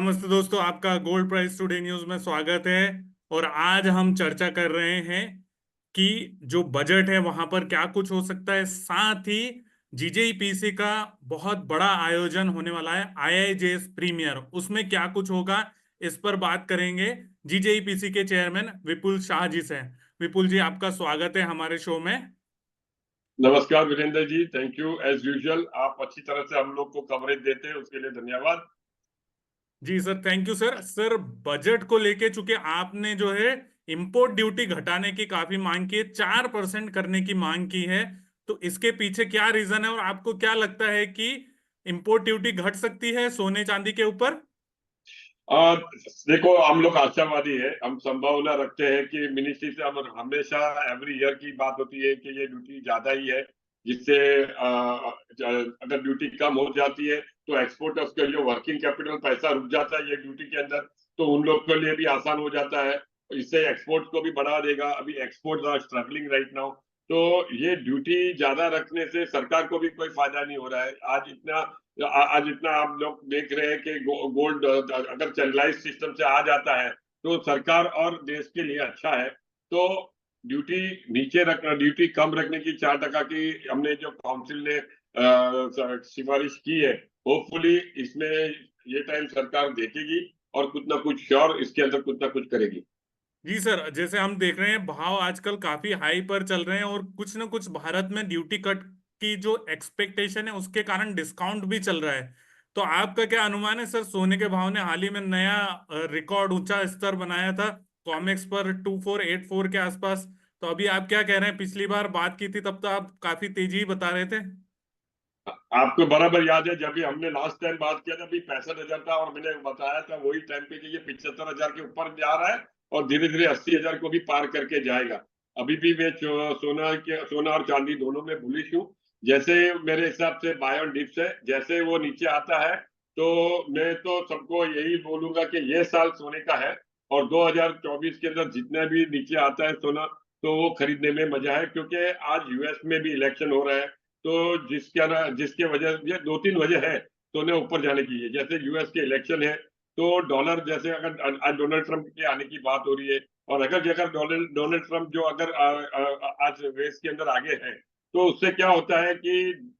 नमस्ते दोस्तों, आपका गोल्ड प्राइस टुडे न्यूज में स्वागत है। और आज हम चर्चा कर रहे हैं कि जो बजट है वहां पर क्या कुछ हो सकता है। साथ ही जीजेईपीसी का बहुत बड़ा आयोजन होने वाला है, आईआईजेएस प्रीमियर, उसमें क्या कुछ होगा इस पर बात करेंगे जीजेईपीसी के चेयरमैन विपुल शाह जी से। विपुल जी, आपका स्वागत है हमारे शो में। नमस्कार Virendra ji, thank you as usual. आप अच्छी तरह से हम लोग को कवरेज देते हैं, उसके लिए धन्यवाद। जी sir, thank you sir. Sir, budget को लेके चूंकि आपने जो है इंपोर्ट ड्यूटी घटाने की काफी मांग की है, 4% करने की मांग की है, तो इसके पीछे क्या रीजन है और आपको क्या लगता है कि इंपोर्ट ड्यूटी घट सकती है सोने चांदी के ऊपर? और देखो, हम लोग आशावादी है, हम संभावना रखते हैं कि मिनिस्ट्री से हम हमेशा एवरी ईयर की बात होती है कि ये ड्यूटी ज्यादा ही है, जिससे अगर ड्यूटी कम हो जाती है तो एक्सपोर्टर्स का जो वर्किंग कैपिटल पैसा रुक जाता है ये ड्यूटी के अंदर, तो उन लोग के लिए भी आसान हो जाता है। इससे एक्सपोर्ट को भी बढ़ा देगा। अभी export are struggling right now, तो ये ड्यूटी ज्यादा रखने से सरकार को भी कोई फायदा नहीं हो रहा है। आज इतना आप लोग देख रहे हैं कि गोल्ड अगर चैनलाइज सिस्टम से आ जाता है तो सरकार और देश के लिए अच्छा है। तो ड्यूटी नीचे रखना, ड्यूटी कम रखने की 4% की हमने जो काउंसिल ने सिफारिश की है, होपफुली इसमें ये टाइम सरकार देखेगी और कुछ ना कुछ श्योर इसके अंदर कुछ ना कुछ करेगी। जी सर, जैसे हम देख रहे हैं भाव आजकल काफी हाई पर चल रहे हैं और कुछ ना कुछ भारत में ड्यूटी कट की जो एक्सपेक्टेशन है उसके कारण डिस्काउंट भी चल रहा है। तो आपका क्या अनुमान है सर? सोने के भाव ने हाल ही में नया रिकॉर्ड ऊंचा स्तर बनाया था, कॉमेक्स पर 2484 के आसपास। तो अभी आप क्या कह रहे हैं? पिछली बार बात की थी तब तो आप काफी तेजी बता रहे थे। आपको बराबर याद है, जब भी हमने लास्ट टाइम बात किया था अभी 65,000 था और मैंने बताया था वही टाइम पे कि ये 75,000 के ऊपर जा रहा है और धीरे धीरे 80,000 को भी पार करके जाएगा। अभी भी मैं सोना और चांदी दोनों में बुलिश हूँ। जैसे मेरे हिसाब से बाय ऑन डिप्स है, जैसे वो नीचे आता है तो मैं तो सबको यही बोलूंगा कि ये साल सोने का है और 2024 के अंदर जितना भी नीचे आता है सोना तो वो खरीदने में मजा है, क्योंकि आज यूएस में भी इलेक्शन हो रहा है। तो जिसके वजह, ये दो तीन वजह है सोने ऊपर जाने की। जैसे यूएस के इलेक्शन है तो डॉलर, जैसे अगर आज डोनाल्ड ट्रंप के आने की बात हो रही है और अगर अगर डोनाल्ड ट्रंप जो अगर आज रेस के अंदर आगे है तो उससे क्या होता है कि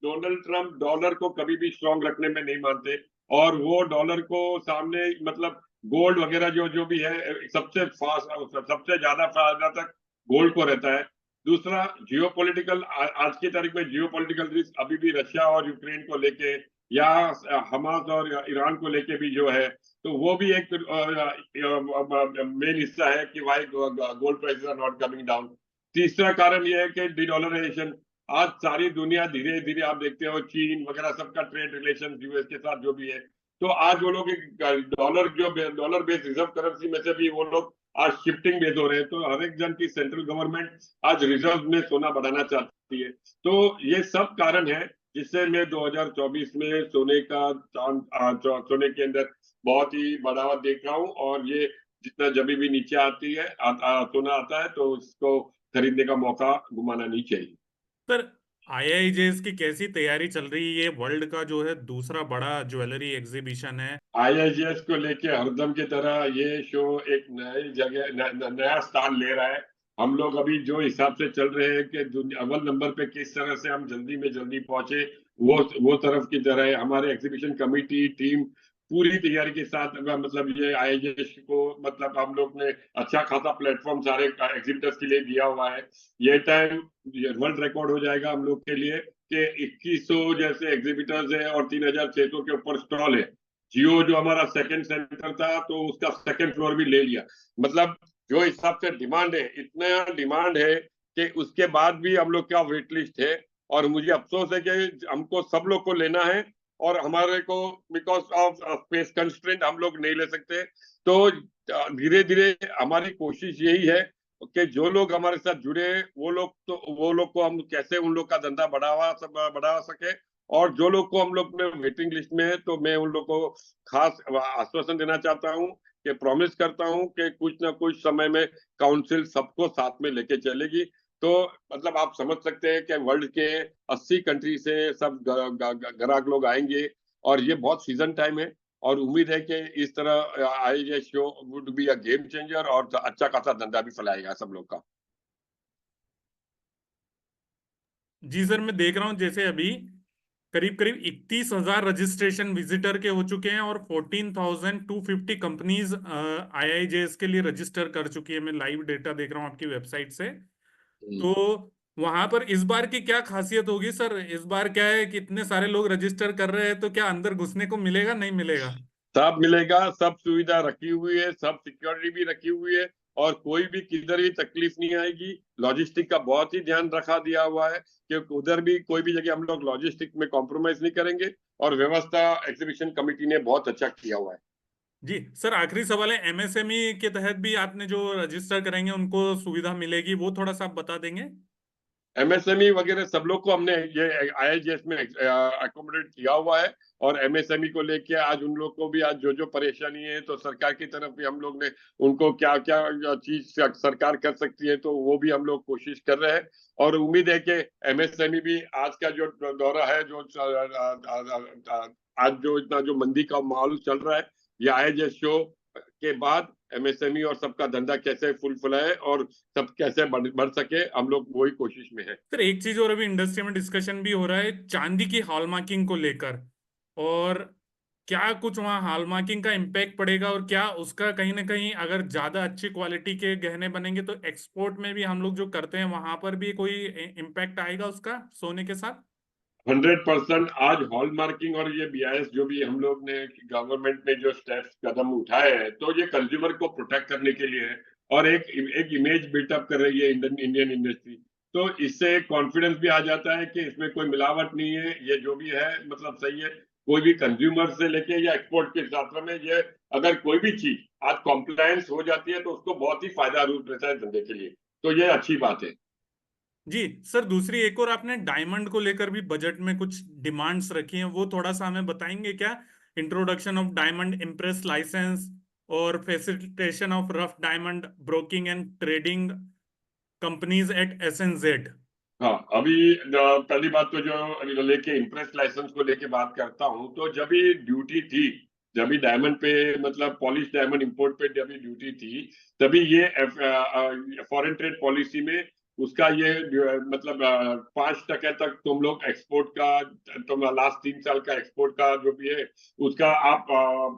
डोनाल्ड ट्रंप डॉलर को कभी भी स्ट्रांग रखने में नहीं मानते और वो डॉलर को सामने, मतलब गोल्ड वगैरह जो जो भी है, सबसे फास्ट सबसे ज्यादा फायदा तक गोल्ड को रहता है। दूसरा, जियोपॉलिटिकल, आज की तारीख में जियोपॉलिटिकल रिस्क अभी भी रशिया और यूक्रेन को लेके या हमास और ईरान को लेके भी जो है, तो वो भी एक मेन हिस्सा है कि why gold prices are not coming down. तीसरा कारण ये है कि डिडॉलराइजेशन। आज सारी दुनिया धीरे धीरे, आप देखते हो चीन वगैरह सबका ट्रेड रिलेशन यूएस के साथ जो भी है, तो आज वो लोग डॉलर, जो डॉलर बेस्ड रिजर्व करेंसी में से भी वो लोग आज शिफ्टिंग बेस हो रहे हैं। तो हर एक जन की सेंट्रल गवर्नमेंट आज रिजर्व में सोना बढ़ाना चाहती है। तो ये सब कारण है जिससे मैं 2024 में सोने के अंदर बहुत ही बढ़ावा देख रहा हूँ। और ये जितना जब भी नीचे आती है सोना आता है तो उसको खरीदने का मौका घुमाना नहीं चाहिए। सर, आईआईजेएस की कैसी तैयारी चल रही है? ये वर्ल्ड का जो है दूसरा बड़ा ज्वेलरी एग्जीबिशन है। आईआईजीएस को लेके हरदम की तरह ये शो एक नई जगह नया स्थान ले रहा है। हम लोग अभी जो हिसाब से चल रहे हैं कि अव्वल नंबर पे किस तरह से हम जल्दी में जल्दी पहुंचे, वो तरफ की तरह है। हमारे एग्जीबिशन कमेटी टीम पूरी तैयारी के साथ, मतलब ये आईआईजीएस को, मतलब हम लोग ने अच्छा खासा प्लेटफॉर्म सारे एग्जिबिटर्स के लिए दिया हुआ है। ये टाइम वर्ल्ड रिकॉर्ड हो जाएगा हम लोग के लिए कि 2100 जैसे एग्जिबिटर्स है और 3600 के ऊपर स्टॉल है। जियो जो हमारा सेकंड सेंटर था तो उसका सेकंड फ्लोर भी ले लिया। मतलब जो हिसाब से डिमांड है, इतना डिमांड है कि उसके बाद भी हम लोग का वेट लिस्ट है। और मुझे अफसोस है कि हमको सब लोग को लेना है और हमारे को बिकॉज ऑफ स्पेस कंस्ट्रेंट हम लोग नहीं ले सकते। तो धीरे धीरे हमारी कोशिश यही है कि जो लोग हमारे साथ जुड़े वो लोग को हम कैसे उन लोग का धंधा बढ़ा सके। और जो लोग को हम लोग ने वेटिंग लिस्ट में है तो मैं उन लोग को खास आश्वासन देना चाहता हूँ कि प्रॉमिस करता हूँ कि कुछ ना कुछ समय में काउंसिल सबको साथ में लेके चलेगी। तो मतलब आप समझ सकते हैं कि वर्ल्ड के 80 कंट्री से सब ग्राहक लोग आएंगे और ये बहुत सीजन टाइम है। और उम्मीद है कि इस तरह I show would be a game changer और अच्छा खासा धंधा भी फैलाएगा सब लोग का। जी सर, मैं देख रहा हूँ जैसे अभी करीब करीब 31,000 रजिस्ट्रेशन विजिटर के हो चुके हैं और 14,250 कंपनीज आईआईजेएस के लिए रजिस्टर कर चुकी है। मैं लाइव डेटा देख रहा हूँ आपकी वेबसाइट से। हम्म। तो वहां पर इस बार की क्या खासियत होगी सर? इस बार क्या है कि इतने सारे लोग रजिस्टर कर रहे हैं, तो क्या अंदर घुसने को मिलेगा, नहीं मिलेगा? सब मिलेगा, सब सुविधा रखी हुई है, सब सिक्योरिटी भी रखी हुई है, और कोई भी किधर भी तकलीफ नहीं आएगी। लॉजिस्टिक का बहुत ही ध्यान रखा दिया हुआ है कि उधर भी कोई भी जगह हम लोग लॉजिस्टिक में कॉम्प्रोमाइज नहीं करेंगे, और व्यवस्था एग्जीबिशन कमेटी ने बहुत अच्छा किया हुआ है। जी सर, आखिरी सवाल है, एमएसएमई के तहत भी आपने जो रजिस्टर करेंगे उनको सुविधा मिलेगी, वो थोड़ा सा आप बता देंगे? एमएसएमई वगैरह सब लोग को हमने ये आईआईजीएस में अकोमोडेट किया हुआ है। और एमएसएमई को लेके आज उन लोग को भी आज जो जो परेशानी है, तो सरकार की तरफ भी हम लोग ने उनको क्या क्या चीज सरकार कर सकती है, तो वो भी हम लोग कोशिश कर रहे हैं। और उम्मीद है कि एमएसएमई भी आज का जो दौरा है, जो आज जो इतना जो मंदी का माहौल चल रहा है, ये आईआईजीएस शो के बाद एमएसएमई और सबका धंधा कैसे फुलफिलाए और सब कैसे बढ़ सके, हम लोग वही कोशिश में है। सर एक चीज और अभी इंडस्ट्री में डिस्कशन भी हो रहा है चांदी की हॉलमार्किंग को लेकर। और क्या कुछ वहाँ हॉलमार्किंग का इम्पैक्ट पड़ेगा, और क्या उसका कहीं ना कहीं अगर ज्यादा अच्छी क्वालिटी के गहने बनेंगे तो एक्सपोर्ट में भी हम लोग जो करते हैं वहां पर भी कोई इम्पैक्ट आएगा उसका सोने के साथ? 100% आज हॉल मार्किंग और ये बीआईएस जो भी हम लोग ने गवर्नमेंट ने जो स्टेप्स कदम उठाए हैं, तो ये कंज्यूमर को प्रोटेक्ट करने के लिए है, और एक इमेज बिल्टअप कर रही है इंडियन इंडियन इंडस्ट्री। तो इससे एक कॉन्फिडेंस भी आ जाता है कि इसमें कोई मिलावट नहीं है, ये जो भी है मतलब सही है। कोई भी कंज्यूमर से लेके या एक्सपोर्ट के क्षेत्र में ये अगर कोई भी चीज आज कॉम्प्लायंस हो जाती है, तो उसको बहुत ही फायदा रूप रहता है धंधे के लिए। तो ये अच्छी बात है। जी सर, दूसरी एक और आपने डायमंड को लेकर भी बजट में कुछ डिमांड्स रखी हैं, वो थोड़ा सा हमें बताएंगे क्या? Introduction of diamond imprest license और facilitation of rough diamond broking and trading companies at SNZ. हाँ, अभी पहली बात तो जो लेके इम्प्रेस लाइसेंस को लेके बात करता हूँ, तो जब भी ड्यूटी थी, जब भी डायमंड पे मतलब पॉलिश डायमंड इंपोर्ट पे जब भी ड्यूटी थी, तभी ये फॉरेन ट्रेड पॉलिसी में उसका ये मतलब 5% तक तुम लोग एक्सपोर्ट का, तुम लास्ट 3 साल का एक्सपोर्ट का जो भी है उसका आप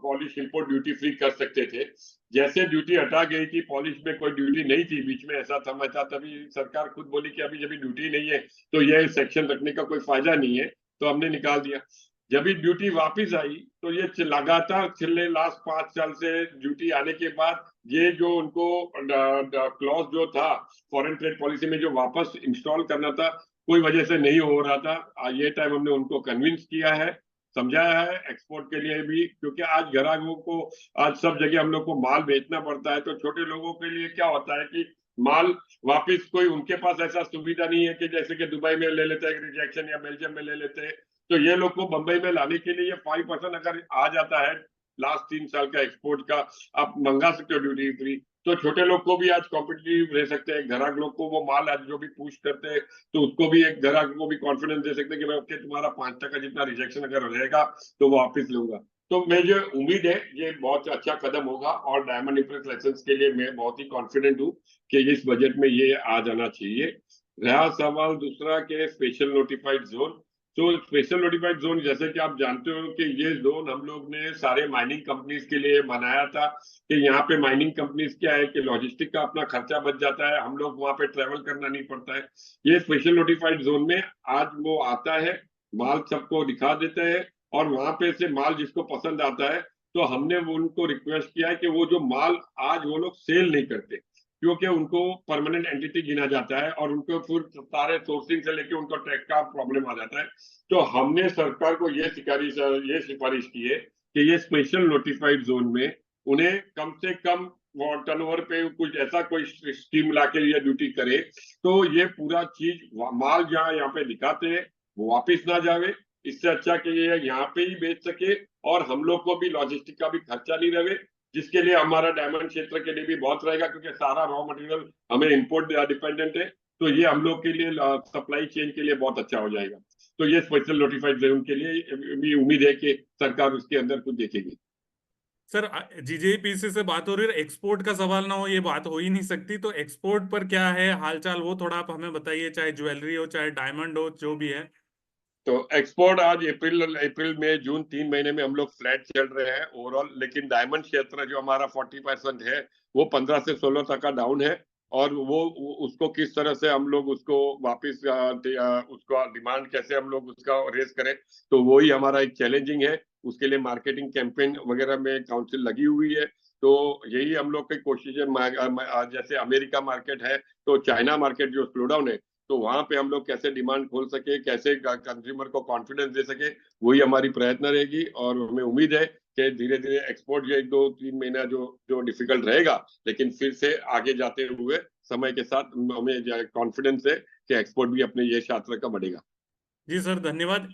पॉलिश इंपोर्ट ड्यूटी फ्री कर सकते थे। जैसे ड्यूटी हटा गई थी, पॉलिश में कोई ड्यूटी नहीं थी, बीच में ऐसा समय था, तभी सरकार खुद बोली कि अभी जब ड्यूटी नहीं है तो यह सेक्शन रखने का कोई फायदा नहीं है, तो हमने निकाल दिया। जब भी ड्यूटी वापस आई, तो ये लगातार पिछले लास्ट 5 साल से ड्यूटी आने के बाद ये जो उनको क्लॉज जो था फॉरेन ट्रेड पॉलिसी में जो वापस इंस्टॉल करना था, कोई वजह से नहीं हो रहा था। ये टाइम हमने उनको कन्विंस किया है, समझाया है एक्सपोर्ट के लिए भी, क्योंकि आज ग्राहकों को आज सब जगह हम लोग को माल बेचना पड़ता है, तो छोटे लोगों के लिए क्या होता है कि माल वापस कोई उनके पास ऐसा सुविधा नहीं है कि जैसे कि दुबई में ले लेते हैं रिजेक्शन या बेल्जियम में ले लेते हैं। तो ये लोग को बंबई में लाने के लिए ये 5% अगर आ जाता है लास्ट 3 साल का एक्सपोर्ट का, आप मंगा सकते हो ड्यूटी फ्री। तो छोटे लोग को भी आज कॉम्पिटिटिव रह सकते हैं, ग्राहक लोग को वो माल आज जो भी पूछ करते हैं, तो उसको भी एक ग्राहक को भी कॉन्फिडेंस दे सकते हैं कि मैं ओके तुम्हारा 5% जितना रिजेक्शन अगर रहेगा तो वो वापिस लूंगा। तो मुझे उम्मीद है ये बहुत अच्छा कदम होगा, और डायमंड इंप्रेस लाइसेंस के लिए मैं बहुत ही कॉन्फिडेंट हूँ कि इस बजट में ये आ जाना चाहिए। रहा सवाल दूसरा के स्पेशल नोटिफाइड जोन, तो स्पेशल नोटिफाइड जोन जैसे कि आप जानते हो कि ये जोन हम लोग ने सारे माइनिंग कंपनीज के लिए बनाया था, कि यहाँ पे माइनिंग कंपनीज क्या है कि लॉजिस्टिक का अपना खर्चा बच जाता है, हम लोग वहां पे ट्रेवल करना नहीं पड़ता है। ये स्पेशल नोटिफाइड जोन में आज वो आता है, माल सबको दिखा देता है, और वहां पे से माल जिसको पसंद आता है, तो हमने वो उनको रिक्वेस्ट किया है कि वो जो माल आज वो लोग सेल नहीं करते, क्योंकि उनको परमानेंट एंटिटी गिना जाता है, और उनको फिर सारे सोर्सिंग से लेके उनको टैक्स का प्रॉब्लम आ जाता है। तो हमने सरकार को ये सिफारिश की है कि ये स्पेशल नोटिफाइड जोन में उन्हें कम से कम टर्नओवर पे कुछ ऐसा कोई स्कीम ला के ये ड्यूटी करे, तो ये पूरा चीज माल जहाँ यहाँ पे दिखाते हैं वो वापिस ना जावे। इससे अच्छा कि ये यहाँ पे ही बेच सके, और हम लोग को भी लॉजिस्टिक का भी खर्चा नहीं रहे, जिसके लिए हमारा डायमंड क्षेत्र के लिए भी बहुत रहेगा, क्योंकि सारा रॉ मटेरियल हमें इंपोर्ट डिपेंडेंट है। तो ये हम लोग के लिए सप्लाई चेन के लिए बहुत अच्छा हो जाएगा। तो ये स्पेशल नोटिफाइड जोन के लिए भी उम्मीद है कि सरकार उसके अंदर कुछ देखेगी। सर जीजेपीसी से बात हो रही है, एक्सपोर्ट का सवाल ना हो ये बात हो ही नहीं सकती। तो एक्सपोर्ट पर क्या है हालचाल, वो थोड़ा आप हमें बताइए, चाहे ज्वेलरी हो चाहे डायमंड हो, जो भी है। तो एक्सपोर्ट आज अप्रैल मई जून 3 महीने में हम लोग फ्लैट चल रहे हैं ओवरऑल, लेकिन डायमंड क्षेत्र जो हमारा 40% है वो 15 से 16 तक का डाउन है। और उसको किस तरह से हम लोग उसको वापस उसका डिमांड कैसे हम लोग उसका रेस करें, तो वही हमारा एक चैलेंजिंग है। उसके लिए मार्केटिंग कैंपेन वगैरह में काउंसिल लगी हुई है। तो यही हम लोग की कोशिश है। जैसे अमेरिका मार्केट है, तो चाइना मार्केट जो स्लो डाउन है, तो वहां पे हम लोग कैसे डिमांड खोल सके, कैसे कंज्यूमर को कॉन्फिडेंस दे सके, वही हमारी प्रयत्न रहेगी। और हमें उम्मीद है कि धीरे धीरे एक्सपोर्ट जो 1 2 3 महीना जो जो डिफिकल्ट रहेगा, लेकिन फिर से आगे जाते हुए समय के साथ हमें कॉन्फिडेंस है कि एक्सपोर्ट भी अपने ये यात्रा का बढ़ेगा। जी सर, धन्यवाद।